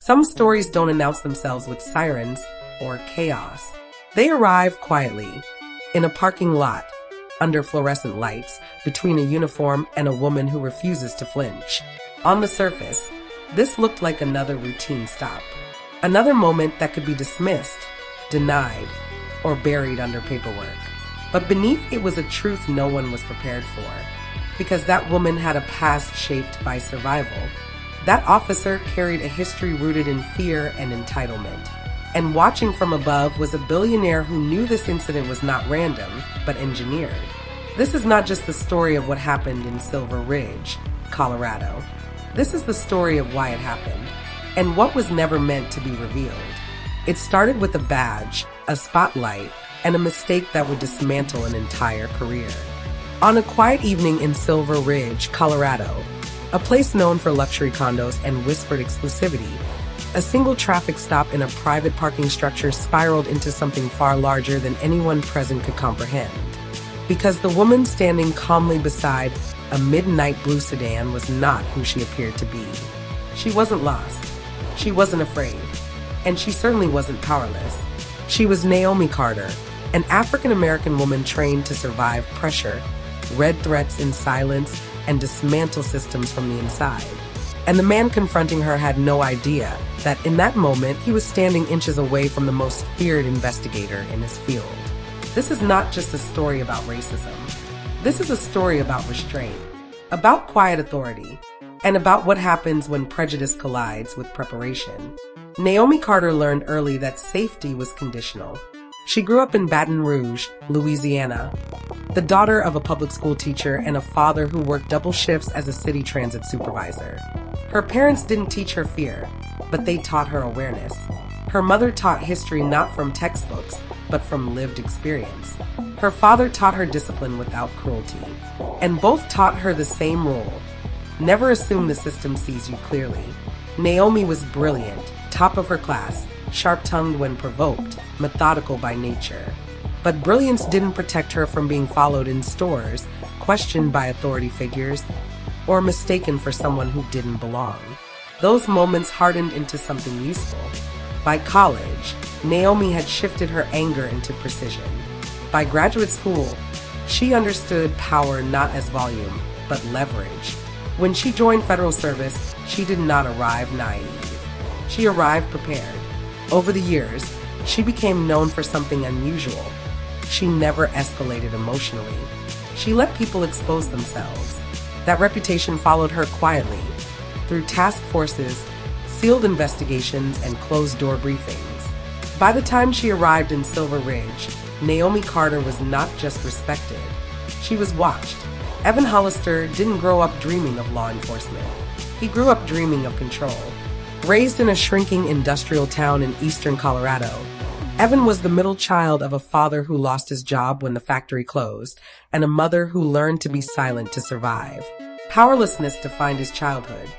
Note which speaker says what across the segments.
Speaker 1: Some stories don't announce themselves with sirens or chaos. They arrive quietly, in a parking lot, under fluorescent lights, between a uniform and a woman who refuses to flinch. On the surface, this looked like another routine stop. Another moment that could be dismissed, denied, or buried under paperwork. But beneath it was a truth no one was prepared for. Because that woman had a past shaped by survival. That officer carried a history rooted in fear and entitlement. And watching from above was a billionaire who knew this incident was not random, but engineered. This is not just the story of what happened in Silver Ridge, Colorado. This is the story of why it happened, and what was never meant to be revealed. It started with a badge, a spotlight, and a mistake that would dismantle an entire career. On a quiet evening in Silver Ridge, Colorado, a place known for luxury condos and whispered exclusivity, a single traffic stop in a private parking structure spiraled into something far larger than anyone present could comprehend. Because the woman standing calmly beside a midnight blue sedan was not who she appeared to be. She wasn't lost. She wasn't afraid. And she certainly wasn't powerless. She was Naomi Carter, an African-American woman trained to survive pressure, read threats in silence, and dismantle systems from the inside. And the man confronting her had no idea that in that moment he was standing inches away from the most feared investigator in his field. This is not just a story about racism. This is a story about restraint, about quiet authority, and about what happens when prejudice collides with preparation. Naomi Carter learned early that safety was conditional. She grew up in Baton Rouge, Louisiana, the daughter of a public school teacher and a father who worked double shifts as a city transit supervisor. Her parents didn't teach her fear, but they taught her awareness. Her mother taught history not from textbooks, but from lived experience. Her father taught her discipline without cruelty, and both taught her the same rule: never assume the system sees you clearly. Naomi was brilliant, top of her class, sharp-tongued when provoked, methodical by nature. But brilliance didn't protect her from being followed in stores, questioned by authority figures, or mistaken for someone who didn't belong. Those moments hardened into something useful. By college, Naomi had shifted her anger into precision. By graduate school, she understood power not as volume, but leverage. When she joined federal service, she did not arrive naive. She arrived prepared. Over the years, she became known for something unusual. She never escalated emotionally. She let people expose themselves. That reputation followed her quietly, through task forces, sealed investigations, and closed-door briefings. By the time she arrived in Silver Ridge, Naomi Carter was not just respected, she was watched. Evan Hollister didn't grow up dreaming of law enforcement. He grew up dreaming of control. Raised in a shrinking industrial town in eastern Colorado, Evan was the middle child of a father who lost his job when the factory closed, and a mother who learned to be silent to survive. Powerlessness defined his childhood.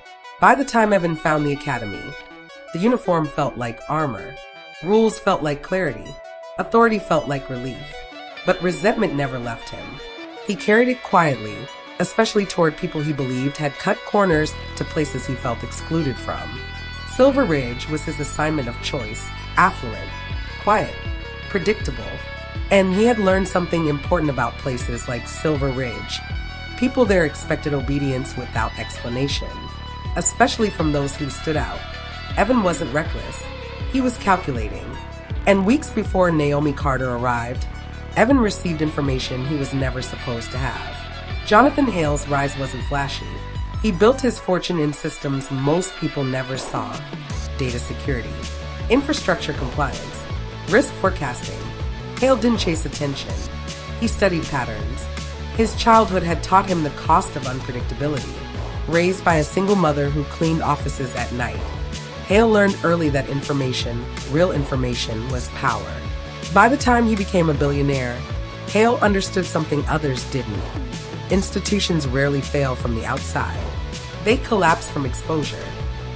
Speaker 1: By the time Evan found the academy, the uniform felt like armor. Rules felt like clarity. Authority felt like relief. But resentment never left him. He carried it quietly, especially toward people he believed had cut corners to places he felt excluded from. Silver Ridge was his assignment of choice, affluent, quiet, predictable, and he had learned something important about places like Silver Ridge. People there expected obedience without explanation, especially from those who stood out. Evan wasn't reckless. He was calculating. And weeks before Naomi Carter arrived, Evan received information he was never supposed to have. Jonathan Hale's rise wasn't flashy. He built his fortune in systems most people never saw: data security, infrastructure compliance, risk forecasting. Hale didn't chase attention. He studied patterns. His childhood had taught him the cost of unpredictability. Raised by a single mother who cleaned offices at night, Hale learned early that information, real information, was power. By the time he became a billionaire, Hale understood something others didn't. Institutions rarely fail from the outside. They collapse from exposure.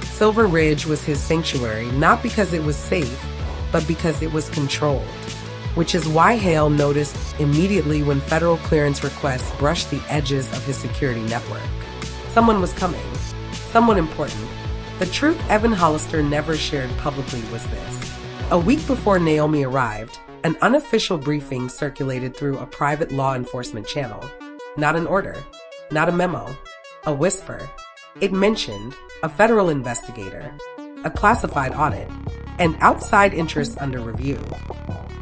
Speaker 1: Silver Ridge was his sanctuary, not because it was safe, but because it was controlled. Which is why Hale noticed immediately when federal clearance requests brushed the edges of his security network. Someone was coming. Someone important. The truth Evan Hollister never shared publicly was this. A week before Naomi arrived, an unofficial briefing circulated through a private law enforcement channel. Not an order, not a memo, a whisper. It mentioned a federal investigator, a classified audit, and outside interests under review.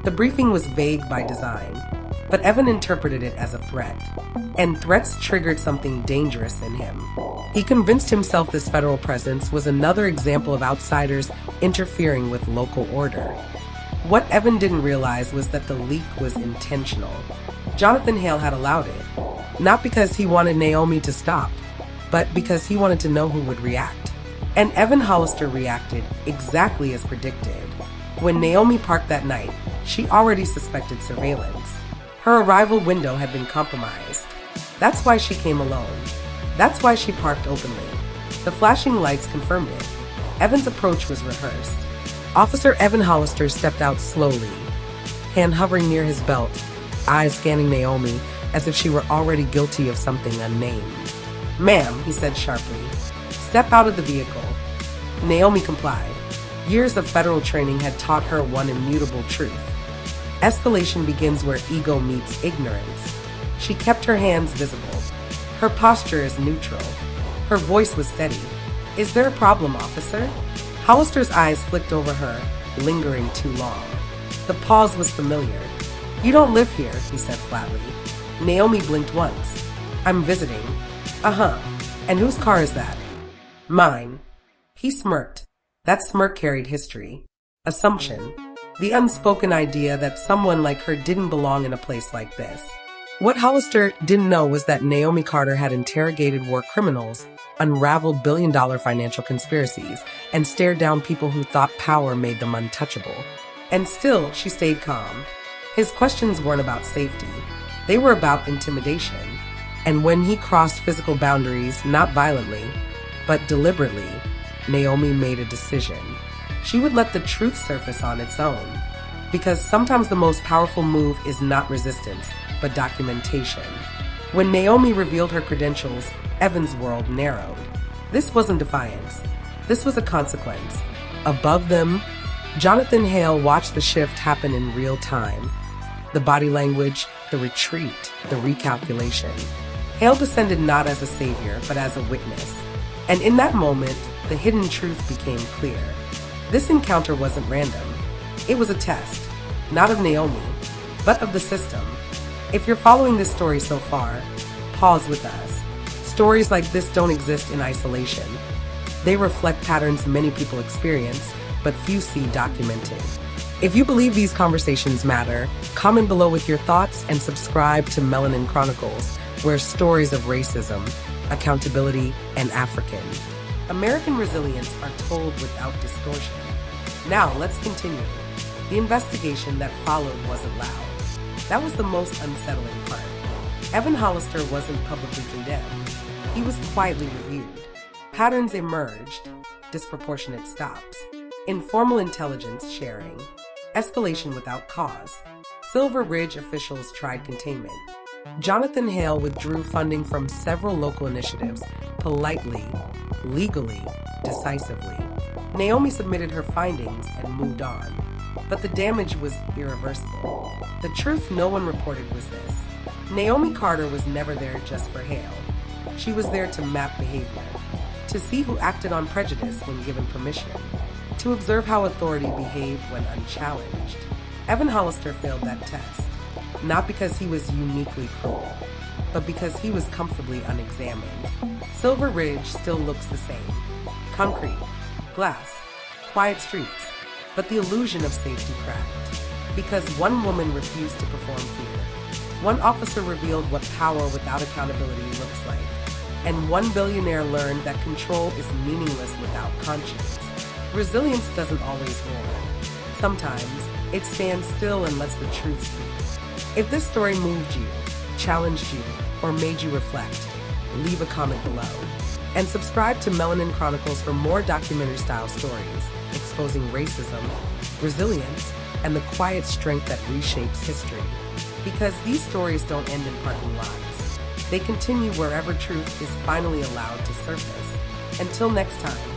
Speaker 1: The briefing was vague by design, but Evan interpreted it as a threat, and threats triggered something dangerous in him. He convinced himself this federal presence was another example of outsiders interfering with local order. What Evan didn't realize was that the leak was intentional. Jonathan Hale had allowed it, not because he wanted Naomi to stop, but because he wanted to know who would react. And Evan Hollister reacted exactly as predicted. When Naomi parked that night, she already suspected surveillance. Her arrival window had been compromised. That's why she came alone. That's why she parked openly. The flashing lights confirmed it. Evan's approach was rehearsed. Officer Evan Hollister stepped out slowly, hand hovering near his belt, eyes scanning Naomi as if she were already guilty of something unnamed. "Ma'am," he said sharply, "step out of the vehicle." Naomi complied. Years of federal training had taught her one immutable truth. Escalation begins where ego meets ignorance. She kept her hands visible. Her posture is neutral. Her voice was steady. "Is there a problem, officer?" Hollister's eyes flicked over her, lingering too long. The pause was familiar. "You don't live here," he said flatly. Naomi blinked once. "I'm visiting." "Uh-huh. And whose car is that?" "Mine." He smirked. That smirk carried history. Assumption. The unspoken idea that someone like her didn't belong in a place like this. What Hollister didn't know was that Naomi Carter had interrogated war criminals, unraveled billion-dollar financial conspiracies, and stared down people who thought power made them untouchable. And still, she stayed calm. His questions weren't about safety. They were about intimidation. And when he crossed physical boundaries, not violently, but deliberately, Naomi made a decision. She would let the truth surface on its own. Because sometimes the most powerful move is not resistance, but documentation. When Naomi revealed her credentials, Evan's world narrowed. This wasn't defiance. This was a consequence. Above them, Jonathan Hale watched the shift happen in real time. The body language, the retreat, the recalculation. Hale descended not as a savior, but as a witness. And in that moment, the hidden truth became clear. This encounter wasn't random. It was a test, not of Naomi, but of the system. If you're following this story so far, pause with us. Stories like this don't exist in isolation. They reflect patterns many people experience, but few see documented. If you believe these conversations matter, comment below with your thoughts and subscribe to Melanin Chronicles, where stories of racism, accountability, and African American resilience are told without distortion. Now, let's continue. The investigation that followed wasn't loud. That was the most unsettling part. Evan Hollister wasn't publicly condemned. He was quietly reviewed. Patterns emerged, disproportionate stops, informal intelligence sharing, escalation without cause. Silver Ridge officials tried containment. Jonathan Hale withdrew funding from several local initiatives, politely, legally, decisively. Naomi submitted her findings and moved on. But the damage was irreversible. The truth no one reported was this. Naomi Carter was never there just for Hale. She was there to map behavior, to see who acted on prejudice when given permission, to observe how authority behaved when unchallenged. Evan Hollister failed that test, not because he was uniquely cruel, but because he was comfortably unexamined. Silver Ridge still looks the same. Concrete, glass, quiet streets, but the illusion of safety cracked. Because one woman refused to perform fear. One officer revealed what power without accountability looks like. And one billionaire learned that control is meaningless without conscience. Resilience doesn't always roar. Sometimes, it stands still and lets the truth speak. If this story moved you, challenged you, or made you reflect, leave a comment below. And subscribe to Melanin Chronicles for more documentary-style stories exposing racism, resilience, and the quiet strength that reshapes history. Because these stories don't end in parking lots. They continue wherever truth is finally allowed to surface. Until next time.